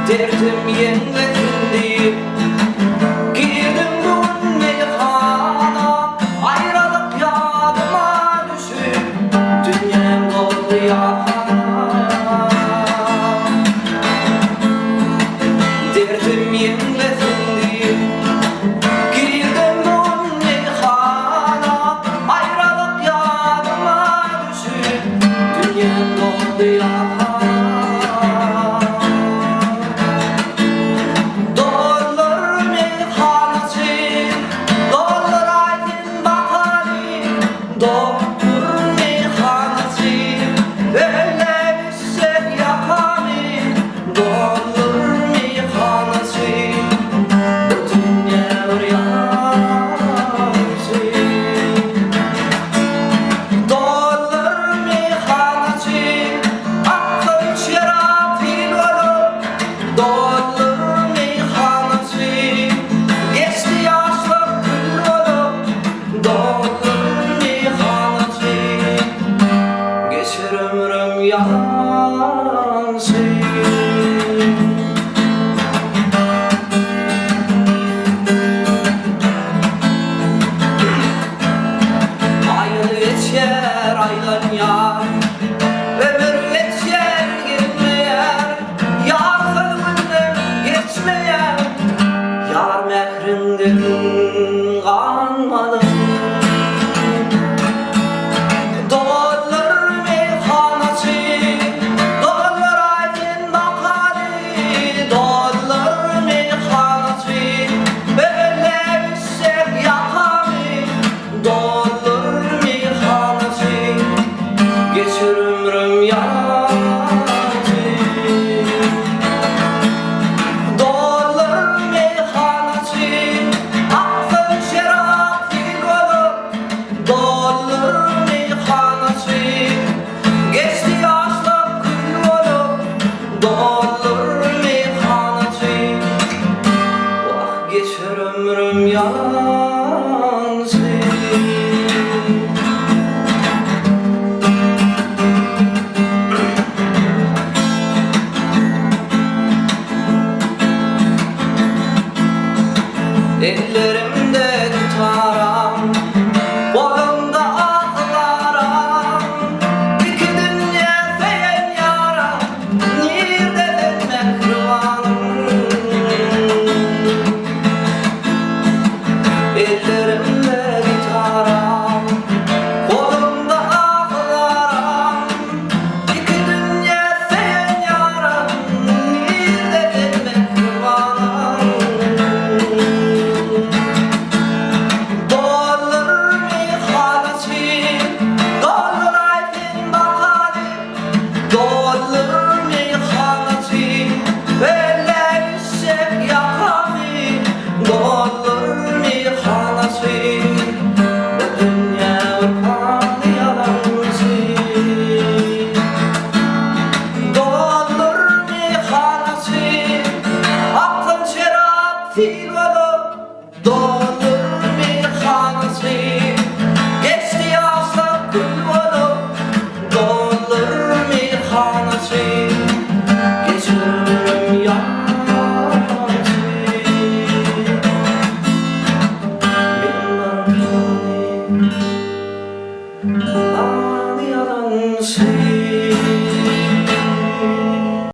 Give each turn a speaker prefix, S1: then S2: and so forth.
S1: Derdim yenmesin deyip girdim bu meyhana, ayrılık yadıma düşüp dünyam doldu yahana. Derdim yenmesin deyip girdim bu meyhana, ayrılık yadıma düşüp dünyam doldu yahana. Ömrüm yansın. Ayını geçer aylan yar, ömür geçer gitmeyer, yar sözünden geçmeyer, yar mehrinden kanmadım. Ömrüm yansın. Dolar meyhanesi, aksın şarap figolu. Dolar meyhanesi, geçti yaşlı kül olup. Dolar meyhanesi, vah geçer ömrüm yansın. Ellerim